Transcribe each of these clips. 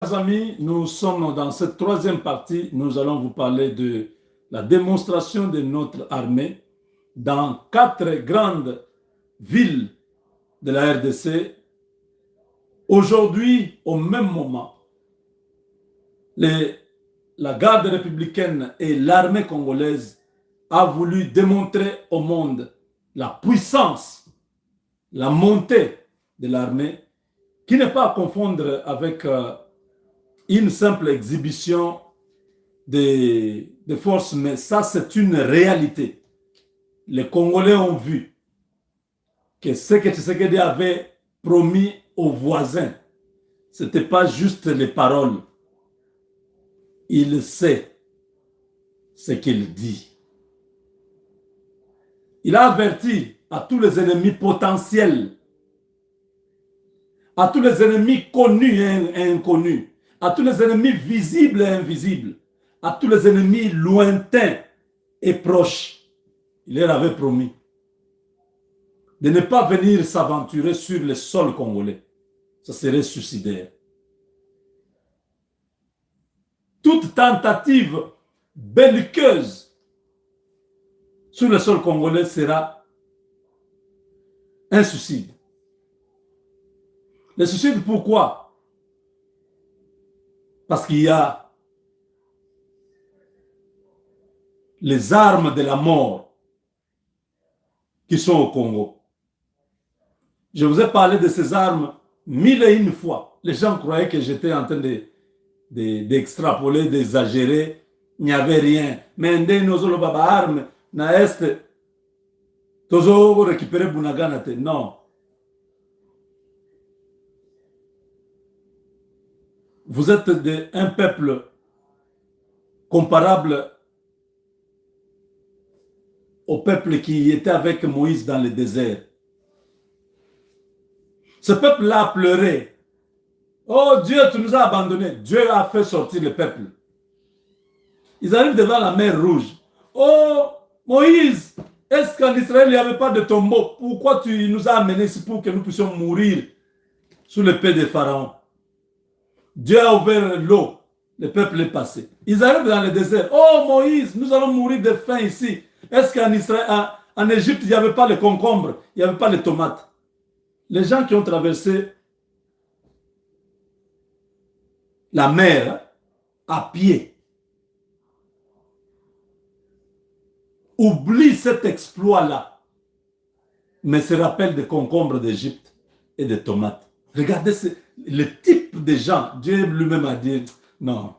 Chers amis, nous sommes dans cette troisième partie. Nous allons vous parler de la démonstration de notre armée dans 4 grandes villes de la RDC. Aujourd'hui, au même moment, la garde républicaine et l'armée congolaise a voulu démontrer au monde la puissance, la montée de l'armée, qui n'est pas à confondre avec une simple exhibition des forces, mais ça c'est une réalité. Les Congolais ont vu que ce que Tshisekedi avait promis aux voisins, ce n'était pas juste les paroles. Il sait ce qu'il dit. Il a averti à tous les ennemis potentiels, à tous les ennemis connus et inconnus, à tous les ennemis visibles et invisibles, à tous les ennemis lointains et proches. Il leur avait promis de ne pas venir s'aventurer sur le sol congolais. Ça serait suicidaire. Toute tentative belliqueuse sur le sol congolais sera un suicide. Le suicide, pourquoi? Parce qu'il y a les armes de la mort qui sont au Congo. Je vous ai parlé de ces armes 1001 fois. Les gens croyaient que j'étais en train d'extrapoler, d'exagérer. Il n'y avait rien. Mais dès nous avons armes, na est, toujours récupérer Bunaganate. Non. Vous êtes un peuple comparable au peuple qui était avec Moïse dans le désert. Ce peuple-là a pleuré. Oh Dieu, tu nous as abandonnés. Dieu a fait sortir le peuple. Ils arrivent devant la mer Rouge. Oh Moïse, est-ce qu'en Israël il n'y avait pas de tombeau? Pourquoi tu nous as amenés ici pour que nous puissions mourir sous l'épée de Pharaon? Dieu a ouvert l'eau. Le peuple est passé. Ils arrivent dans le désert. Oh Moïse, nous allons mourir de faim ici. Est-ce qu'en Israël, en Égypte, il n'y avait pas les concombres, il n'y avait pas les tomates? Les gens qui ont traversé la mer à pied oublient cet exploit-là, mais se rappellent des concombres d'Égypte et des tomates. Regardez le type de gens. Dieu lui-même a dit, non,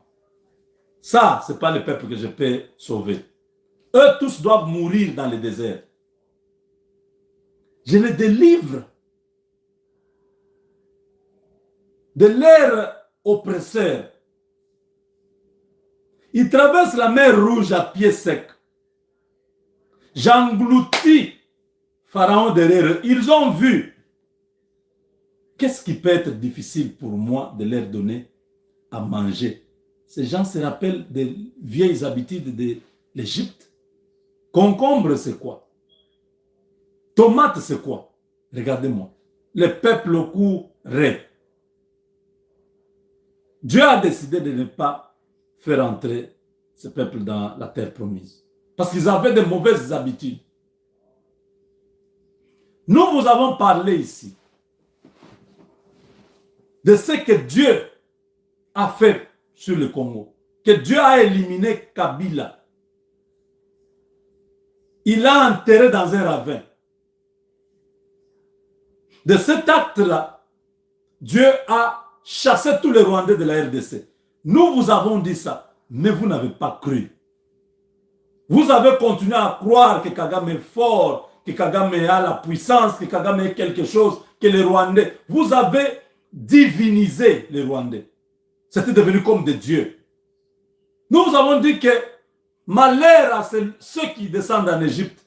ça, ce n'est pas le peuple que je peux sauver. Eux tous doivent mourir dans le désert. Je les délivre de leur oppresseur. Ils traversent la mer Rouge à pied sec. J'engloutis Pharaon derrière eux. Ils ont vu. Qu'est-ce qui peut être difficile pour moi de leur donner à manger? Ces gens se rappellent des vieilles habitudes de l'Égypte. Concombre, c'est quoi? Tomate, c'est quoi? Regardez-moi. Le peuple au cou raide. Dieu a décidé de ne pas faire entrer ce peuple dans la terre promise. Parce qu'ils avaient de mauvaises habitudes. Nous vous avons parlé ici de ce que Dieu a fait sur le Congo. Que Dieu a éliminé Kabila. Il l'a enterré dans un ravin. De cet acte-là, Dieu a chassé tous les Rwandais de la RDC. Nous vous avons dit ça, mais vous n'avez pas cru. Vous avez continué à croire que Kagame est fort, que Kagame a la puissance, que Kagame est quelque chose, que les Rwandais... Vous avez divinisé les Rwandais. C'était devenu comme des dieux. Nous vous avons dit que malheur à ceux qui descendent en Égypte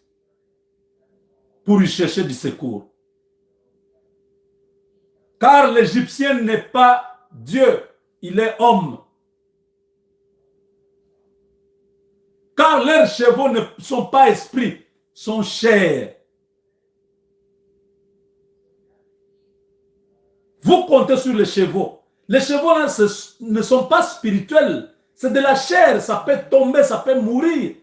pour y chercher du secours. Car l'Égyptien n'est pas Dieu, il est homme. Car leurs chevaux ne sont pas esprits, sont chairs. Vous comptez sur les chevaux. Les chevaux là, ne sont pas spirituels. C'est de la chair. Ça peut tomber, ça peut mourir.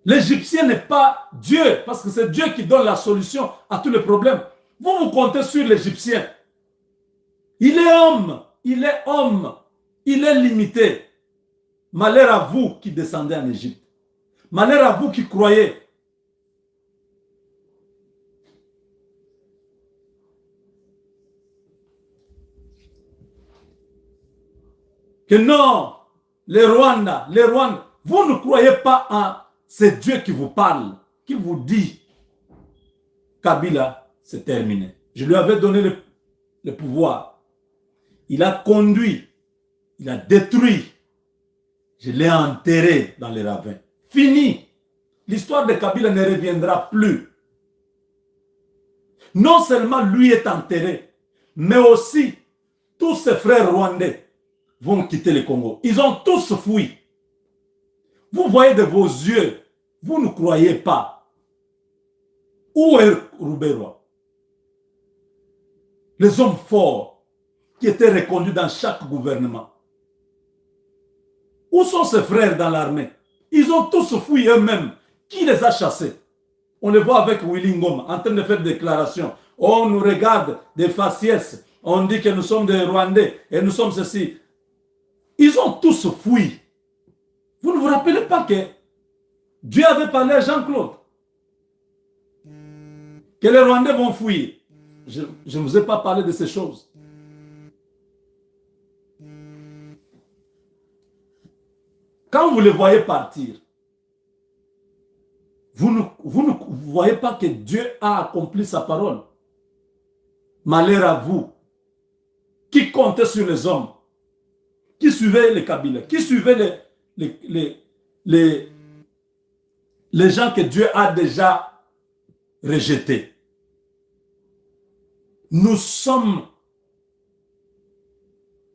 L'Égyptien n'est pas Dieu, parce que c'est Dieu qui donne la solution à tous les problèmes. Vous vous comptez sur l'Égyptien. Il est homme, il est homme, il est limité. Malheur à vous qui descendez en Égypte. Malheur à vous qui croyez. Que non, les Rwandais, vous ne croyez pas en c'est Dieu qui vous parle, qui vous dit Kabila, c'est terminé. Je lui avais donné le pouvoir. Il a conduit, il a détruit. Je l'ai enterré dans les ravins. Fini. L'histoire de Kabila ne reviendra plus. Non seulement lui est enterré, mais aussi tous ses frères rwandais vont quitter le Congo. Ils ont tous fui. Vous voyez de vos yeux, vous ne croyez pas. Où est Rouberois? Les hommes forts qui étaient reconduits dans chaque gouvernement. Où sont ses frères dans l'armée? Ils ont tous fui eux-mêmes. Qui les a chassés? On les voit avec Willy Ngoma en train de faire des déclarations. On nous regarde des faciès. On dit que nous sommes des Rwandais et nous sommes ceci. Ils ont tous fui. Vous ne vous rappelez pas que Dieu avait parlé à Jean-Claude? Que les Rwandais vont fuir. Je ne vous ai pas parlé de ces choses. Quand vous les voyez partir, vous ne voyez pas que Dieu a accompli sa parole. Malheur à vous qui comptez sur les hommes, qui suivaient les Kabila, qui suivaient les gens que Dieu a déjà rejetés. Nous sommes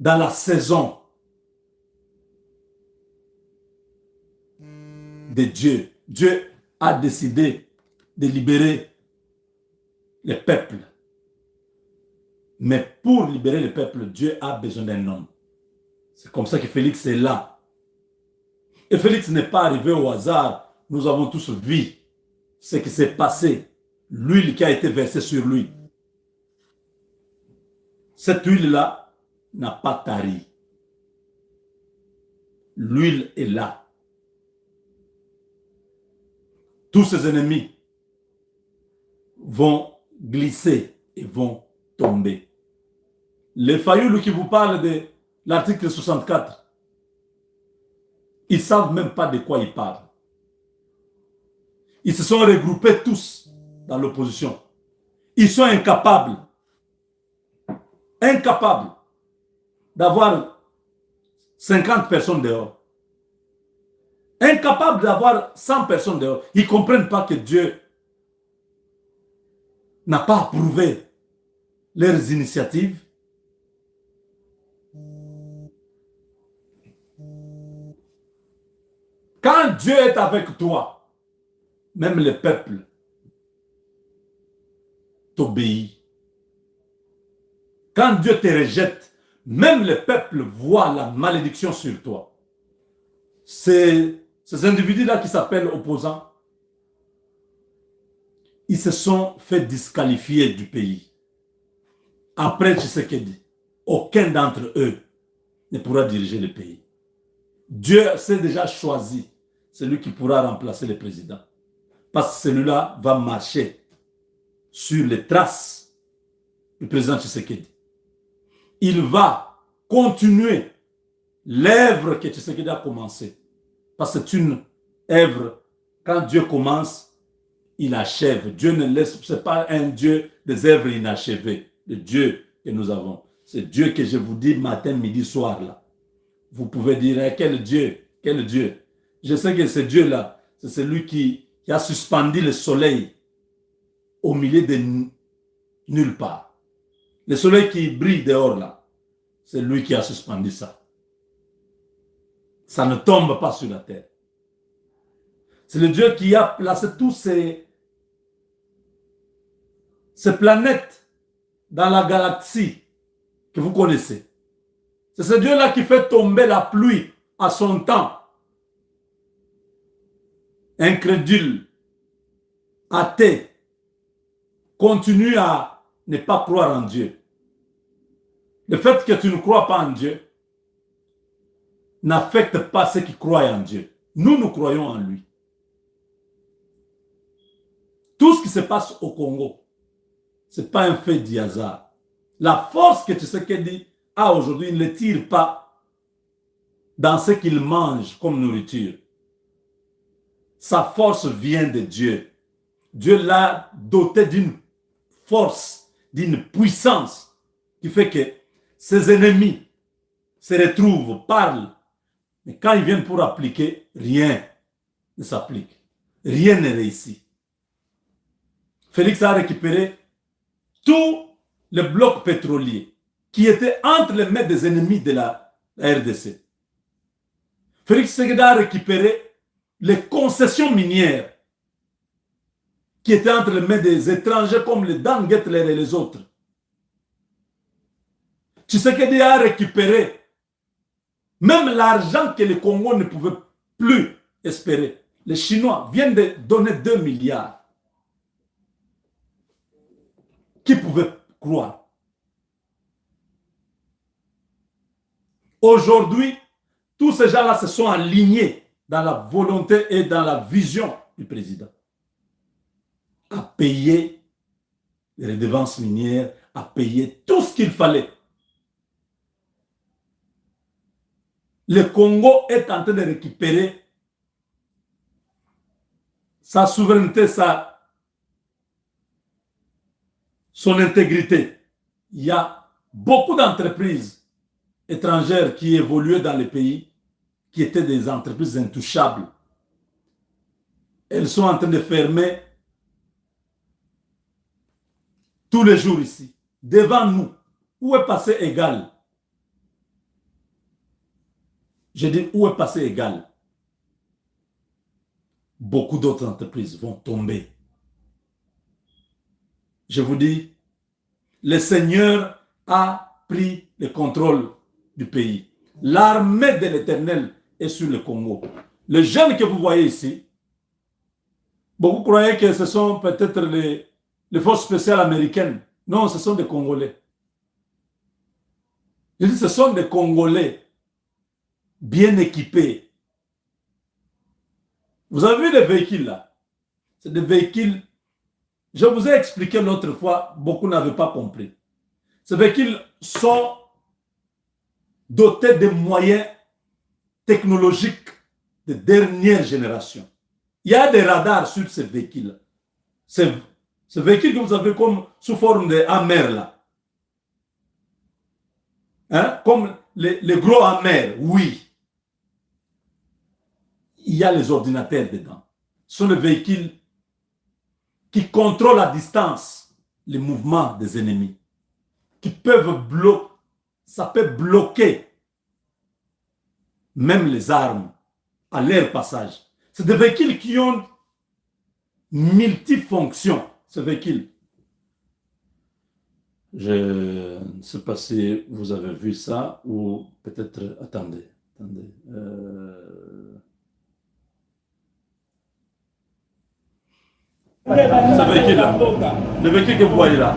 dans la saison de Dieu. Dieu a décidé de libérer les peuples. Mais pour libérer le peuple, Dieu a besoin d'un homme. C'est comme ça que Félix est là. Et Félix n'est pas arrivé au hasard. Nous avons tous vu ce qui s'est passé. L'huile qui a été versée sur lui. Cette huile-là n'a pas tari. L'huile est là. Tous ses ennemis vont glisser et vont tomber. Les Fayoulou qui vous parlent de l'article 64, ils ne savent même pas de quoi ils parlent. Ils se sont regroupés tous dans l'opposition. Ils sont incapables d'avoir 50 personnes dehors. Incapables d'avoir 100 personnes dehors. Ils ne comprennent pas que Dieu n'a pas approuvé leurs initiatives. Quand Dieu est avec toi, même le peuple t'obéit. Quand Dieu te rejette, même le peuple voit la malédiction sur toi. Ces individus-là qui s'appellent opposants, ils se sont fait disqualifier du pays. Après Tshisekedi, aucun d'entre eux ne pourra diriger le pays. Dieu s'est déjà choisi celui qui pourra remplacer le président. Parce que celui-là va marcher sur les traces du président Tshisekedi. Il va continuer l'œuvre que Tshisekedi a commencée. Parce que c'est une œuvre, quand Dieu commence, il achève. Dieu ne laisse, ce n'est pas un Dieu des œuvres inachevées. Le Dieu que nous avons. C'est Dieu que je vous dis matin, midi, soir là. Vous pouvez dire, hein, quel Dieu, quel Dieu. Je sais que ce Dieu-là, c'est celui qui a suspendu le soleil au milieu de nulle part. Le soleil qui brille dehors là, c'est lui qui a suspendu ça. Ça ne tombe pas sur la terre. C'est le Dieu qui a placé tous ces planètes dans la galaxie que vous connaissez. C'est ce Dieu-là qui fait tomber la pluie à son temps. Incrédule, athée, continue à ne pas croire en Dieu. Le fait que tu ne crois pas en Dieu n'affecte pas ceux qui croient en Dieu. Nous, nous croyons en lui. Tout ce qui se passe au Congo, ce n'est pas un fait du hasard. La force que Tshisekedi a aujourd'hui ne le tire pas dans ce qu'il mange comme nourriture. Sa force vient de Dieu. Dieu l'a doté d'une force, d'une puissance qui fait que ses ennemis se retrouvent, parlent. Mais quand ils viennent pour appliquer, rien ne s'applique. Rien ne réussit. Félix a récupéré tout le bloc pétrolier qui était entre les mains des ennemis de la RDC. Félix Tshisekedi a récupéré les concessions minières qui étaient entre les mains des étrangers comme les Dan Getler et les autres. Tshisekedi a récupéré même l'argent que le Congo ne pouvait plus espérer. Les Chinois viennent de donner 2 milliards. Qui pouvait croire? Aujourd'hui, tous ces gens-là se sont alignés dans la volonté et dans la vision du président. À payer les redevances minières, à payer tout ce qu'il fallait. Le Congo est en train de récupérer sa souveraineté, son intégrité. Il y a beaucoup d'entreprises étrangères qui évoluaient dans les pays, qui étaient des entreprises intouchables. Elles sont en train de fermer tous les jours ici, devant nous. Où est passé Égal? Je dis, où est passé Égal? Beaucoup d'autres entreprises vont tomber. Je vous dis, le Seigneur a pris le contrôle du pays. L'armée de l'Éternel est sur le Congo. Les jeunes que vous voyez ici, beaucoup croyaient que ce sont peut-être les forces spéciales américaines. Non, ce sont des Congolais. Je dis, ce sont des Congolais bien équipés. Vous avez vu les véhicules là? C'est des véhicules. Je vous ai expliqué l'autre fois, beaucoup n'avaient pas compris. Ces véhicules sont dotés de moyens technologiques de dernière génération. Il y a des radars sur ces véhicules. Ces véhicules que vous avez comme sous forme de hammer là. Hein? Comme les gros hammers, oui. Il y a les ordinateurs dedans. Ce sont les véhicules qui contrôlent à distance les mouvements des ennemis, qui peuvent bloquer, ça peut bloquer même les armes à leur passage. C'est des véhicules qui ont multifonctions, ces véhicules. Je ne sais pas si vous avez vu ça ou peut-être... Attendez. Ce véhicule-là, le véhicule que vous voyez là.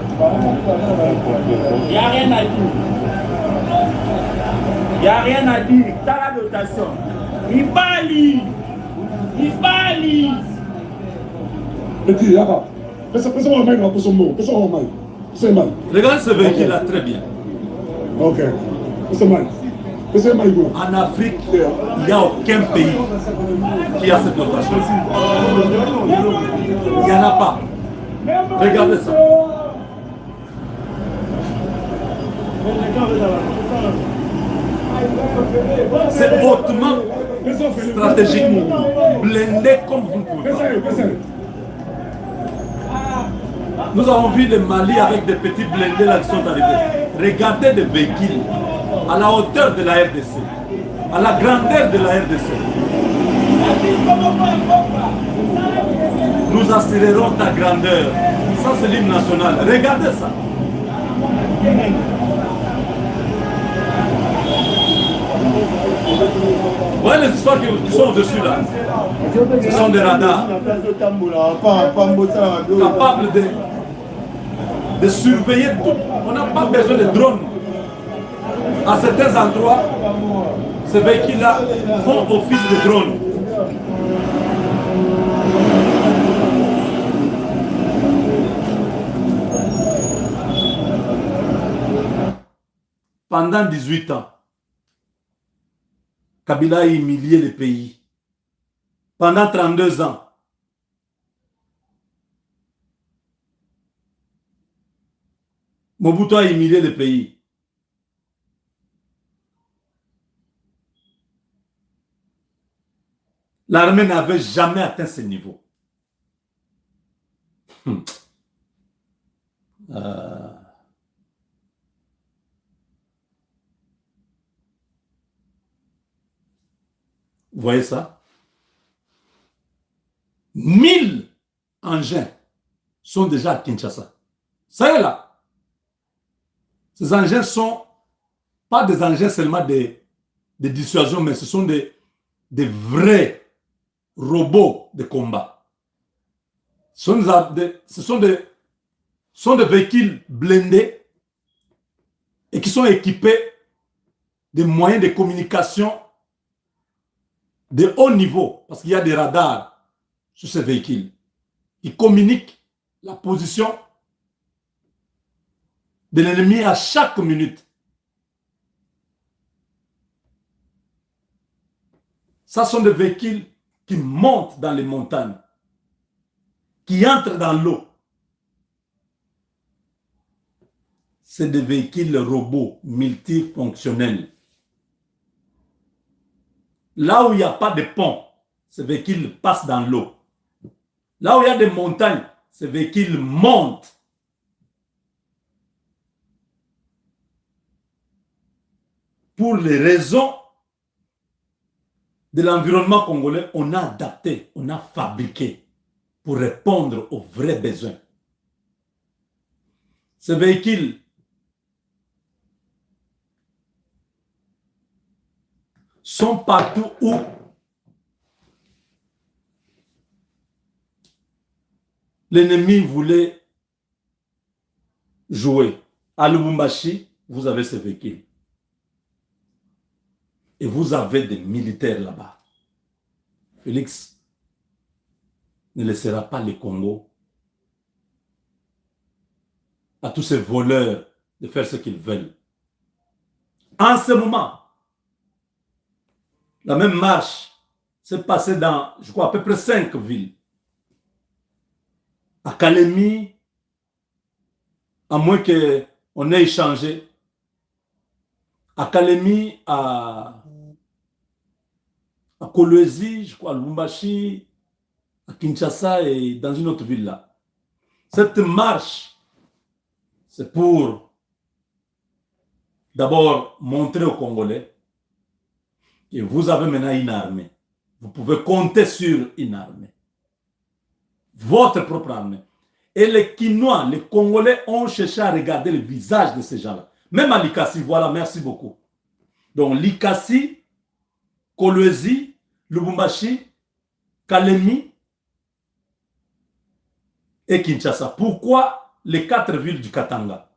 Il n'y a rien à dire. Il n'y a rien à dire. T'as la dotation. Il bali. Regardez ce véhicule-là très bien. Ok. En Afrique, il n'y a aucun pays qui a cette dotation. Il n'y en a pas. Regardez ça. C'est hautement stratégiquement blindé comme vous ne pouvez pas. Nous avons vu le Mali avec des petits blindés là qui sont arrivés. Regardez des véhicules à la hauteur de la RDC, à la grandeur de la RDC. Nous assurerons ta grandeur. Ça, c'est l'hymne national. Regardez ça. Vous voyez les histoires qui sont au-dessus là? Ce sont des radars capables de surveiller tout. On n'a pas besoin de drones. À certains endroits, ces véhicules-là font office de drones. Pendant 18 ans, Kabila a humilié le pays. Pendant 32 ans, Mobutu a humilié le pays. L'armée n'avait jamais atteint ce niveau. Vous voyez ça? 1000 engins sont déjà à Kinshasa. Ça y est là. Ces engins sont pas des engins seulement de dissuasion, mais ce sont des vrais robots de combat. Ce sont des véhicules blindés et qui sont équipés de moyens de communication de haut niveau, parce qu'il y a des radars sur ces véhicules qui communiquent la position de l'ennemi à chaque minute. Ça sont des véhicules qui montent dans les montagnes, qui entrent dans l'eau. C'est des véhicules robots multifonctionnels. Là où il n'y a pas de pont, ces véhicules passent dans l'eau. Là où il y a des montagnes, ces véhicules montent. Pour les raisons de l'environnement congolais, on a adapté, on a fabriqué pour répondre aux vrais besoins. Ces véhicules sont partout où l'ennemi voulait jouer. À Lubumbashi, vous avez ces véhicules. Et vous avez des militaires là-bas. Félix ne laissera pas le Congo à tous ces voleurs de faire ce qu'ils veulent. En ce moment, la même marche s'est passée dans, je crois, à peu près 5 villes. À Kalemi, à moins qu'on ait échangé. À Kalemi, à Kolwezi, je crois, à Lubumbashi, à Kinshasa et dans une autre ville là. Cette marche, c'est pour d'abord montrer aux Congolais que vous avez maintenant une armée. Vous pouvez compter sur une armée. Votre propre armée. Et les Kinois, les Congolais ont cherché à regarder le visage de ces gens-là. Même à Likasi, voilà, merci beaucoup. Donc Likasi, Kolwezi, Lubumbashi, Kalemi et Kinshasa. Pourquoi les 4 villes du Katanga?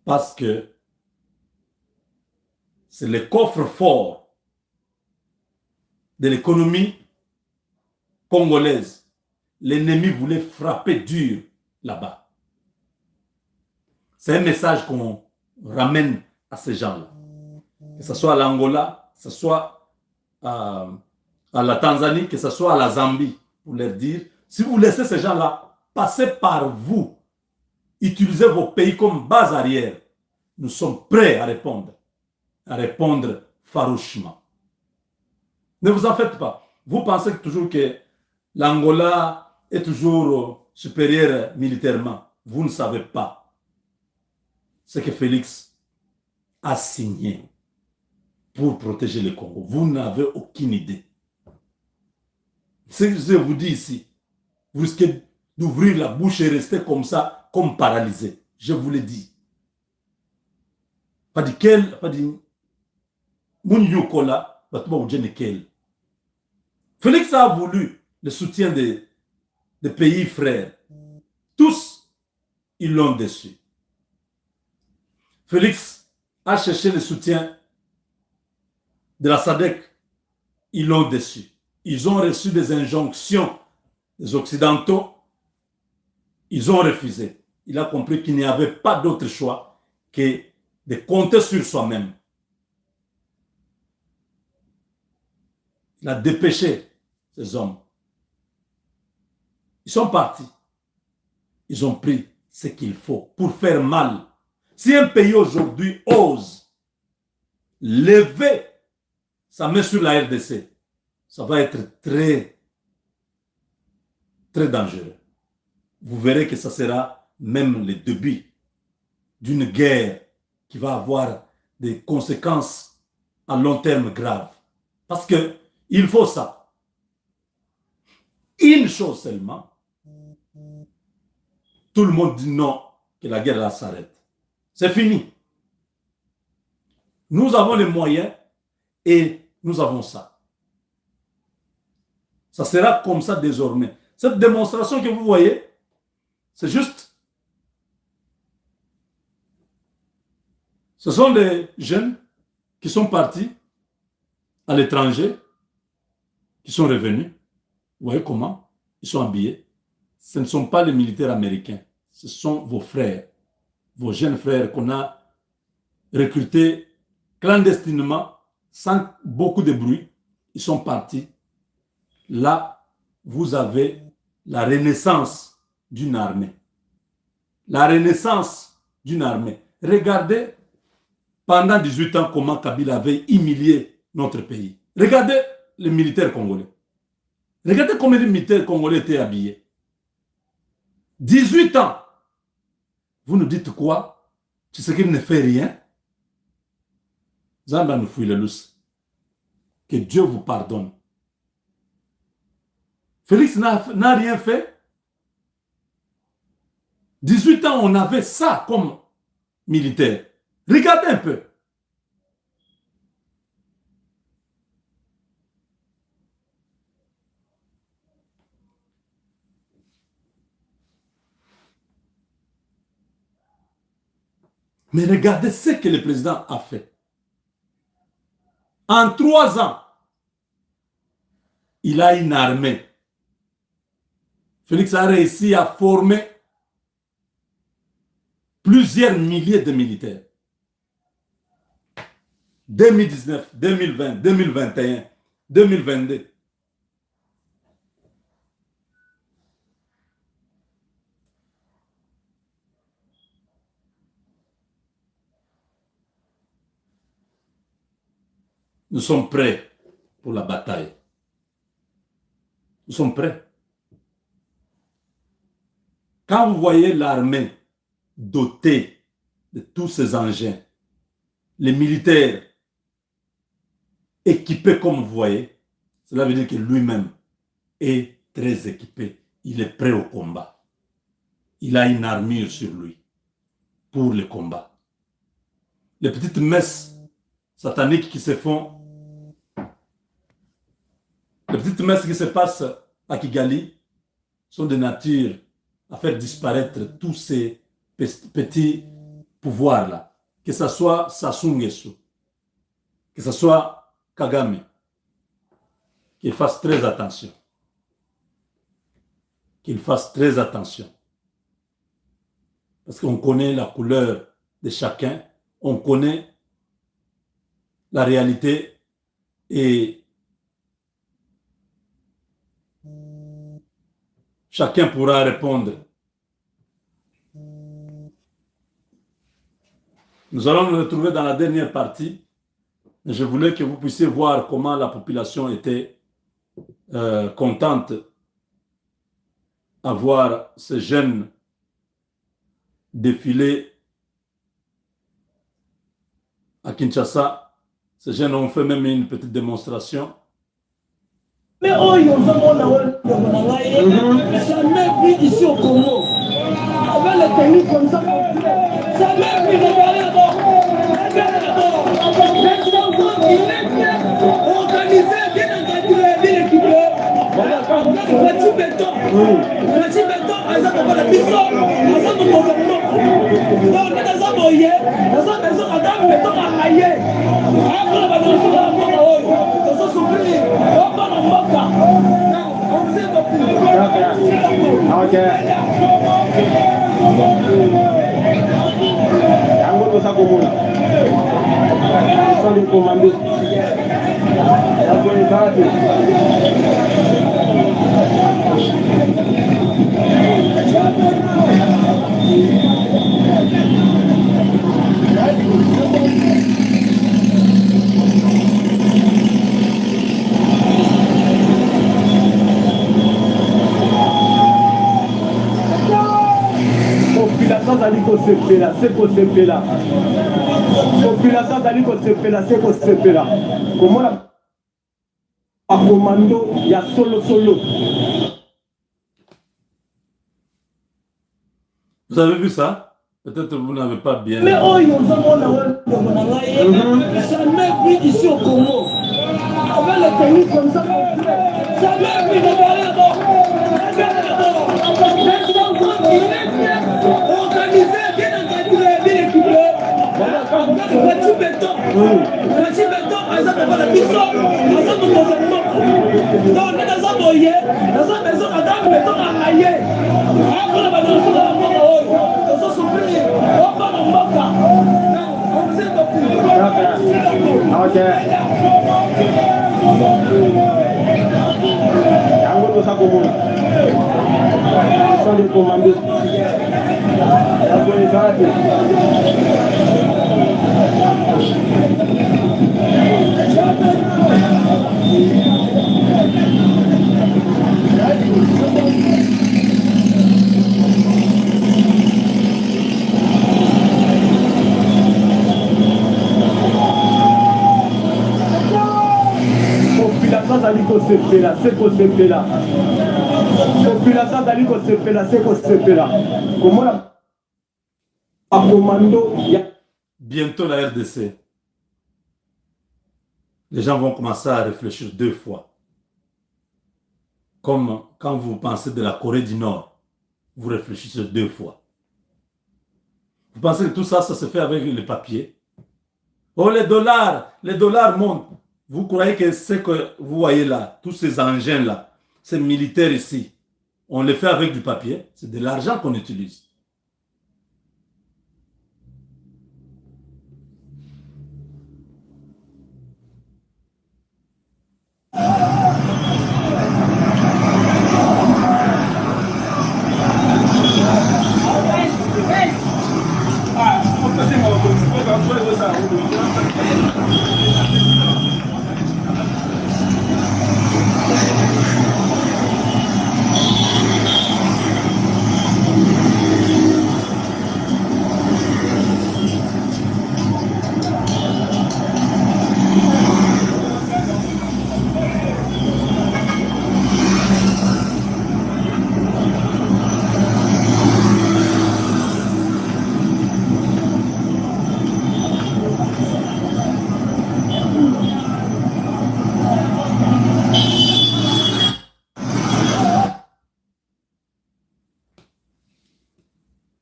Parce que c'est le coffre-fort de l'économie congolaise. L'ennemi voulait frapper dur là-bas. C'est un message qu'on ramène à ces gens-là. Que ce soit à l'Angola, que ce soit à la Tanzanie, que ce soit à la Zambie, pour leur dire, si vous laissez ces gens-là passer par vous, utilisez vos pays comme base arrière, nous sommes prêts à répondre farouchement. Ne vous en faites pas. Vous pensez toujours que l'Angola est toujours supérieur militairement. Vous ne savez pas ce que Félix a signé pour protéger le Congo. Vous n'avez aucune idée. Ce que je vous dis ici, vous risquez d'ouvrir la bouche et rester comme ça, comme paralysé. Je vous le dis. Pas Félix a voulu le soutien des pays frères. Tous, ils l'ont déçu. Félix a cherché le soutien de la SADC. Ils l'ont déçu. Ils ont reçu des injonctions des Occidentaux. Ils ont refusé. Il a compris qu'il n'y avait pas d'autre choix que de compter sur soi-même. Il a dépêché ces hommes. Ils sont partis. Ils ont pris ce qu'il faut pour faire mal. Si un pays aujourd'hui ose lever sa main sur la RDC, ça va être très, très dangereux. Vous verrez que ça sera même le début d'une guerre qui va avoir des conséquences à long terme graves. Parce que il faut ça. Une chose seulement. Tout le monde dit non, que la guerre là s'arrête. C'est fini. Nous avons les moyens et nous avons ça. Ça sera comme ça désormais. Cette démonstration que vous voyez, c'est juste. Ce sont des jeunes qui sont partis à l'étranger, qui sont revenus. Vous voyez comment? Ils sont habillés. Ce ne sont pas les militaires américains. Ce sont vos frères, vos jeunes frères qu'on a recrutés clandestinement, sans beaucoup de bruit. Ils sont partis. Là, vous avez la renaissance d'une armée. La renaissance d'une armée. Regardez pendant 18 ans comment Kabila avait humilié notre pays. Regardez les militaires congolais. Regardez combien de militaires congolais étaient habillés. 18 ans. Vous nous dites quoi? Tu sais qu'il ne fait rien? Zamba nous fouille le lousse. Que Dieu vous pardonne. Félix n'a rien fait. 18 ans, on avait ça comme militaire. Regardez un peu. Mais regardez ce que le président a fait. En 3 ans, il a une armée. Félix a réussi à former plusieurs milliers de militaires. 2019, 2020, 2021, 2022. Nous sommes prêts pour la bataille. Nous sommes prêts. Quand vous voyez l'armée dotée de tous ces engins, les militaires équipés comme vous voyez, cela veut dire que lui-même est très équipé. Il est prêt au combat. Il a une armure sur lui pour le combat. Les petites messes sataniques qui se font, les petites messes qui se passent à Kigali sont de nature à faire disparaître tous ces petits pouvoirs-là. Que ce soit Sassou Nguesso, que ce soit Kagame, qu'il fasse très attention. Qu'il fasse très attention. Parce qu'on connaît la couleur de chacun, on connaît la réalité et chacun pourra répondre. Nous allons nous retrouver dans la dernière partie. Je voulais que vous puissiez voir comment la population était contente à voir ces jeunes défiler à Kinshasa. Ces jeunes ont fait même une petite démonstration. Mais oh, ils ont jamais vu ici au Congo. Avec les techniques comme ça, jamais vu de parler d'abord. Merci maintenant, Aza Papa la Bisso, Aza Papa donc, Aza Moye, Aza Maison, Adam, mettons à Aye. Après, la Maison, la Mboka, Aza Soupli, Papa la Mboka. On sait beaucoup. Ok. Yango tosa komona. Sans le commander. Population zali kosepela, c'est kosepela. Population zali kosepela, c'est kosepela. Comment la commando ya solo. Vous avez vu ça? Peut-être que vous n'avez pas bien. Mais oh, ils ont jamais vu ici au Congo. Avec les pays comme ça, jamais vu de organisé, bien équipé. Voici béton, Aza Papa la Bisso, Aza Papa donc, Aza Moye, Aza Maison, Adam, mettons à Aye. Après, la Maison, la Mboka, Aza Soupli, Papa la Mboka. On sait beaucoup. Ok. Yango tosa komona. Sans le commander. Population zali kosepela, c'est kosepela. Population zali kosepela, c'est kosepela. Comment la commando ya Bientôt la RDC. Les gens vont commencer à réfléchir 2 fois. Comme quand vous pensez de la Corée du Nord, vous réfléchissez 2 fois. Vous pensez que tout ça, ça se fait avec les papiers? Oh, les dollars montent. Vous croyez que ce que vous voyez là, tous ces engins-là, ces militaires ici, on les fait avec du papier? C'est de l'argent qu'on utilise.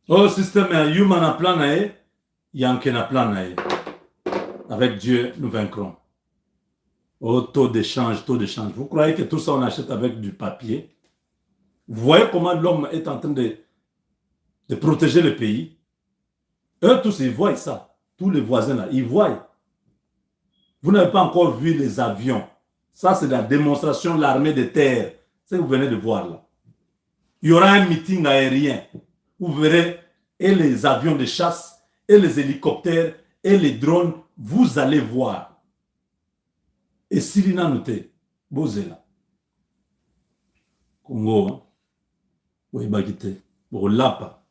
Oh, système, humain a plan nae, yanken a plan nae. Avec Dieu, nous vaincrons. Oh, taux d'échange. Vous croyez que tout ça, on achète avec du papier? Vous voyez comment l'homme est en train de protéger le pays? Eux tous, ils voient ça. Tous les voisins là, ils voient. Vous n'avez pas encore vu les avions. Ça, c'est la démonstration de l'armée de terre. C'est ce que vous venez de voir là. Il y aura un meeting aérien. Vous verrez, et les avions de chasse, et les hélicoptères, et les drones, vous allez voir. Et Sirina noté, Bozela. Congo, oui, Bagité, Lapa.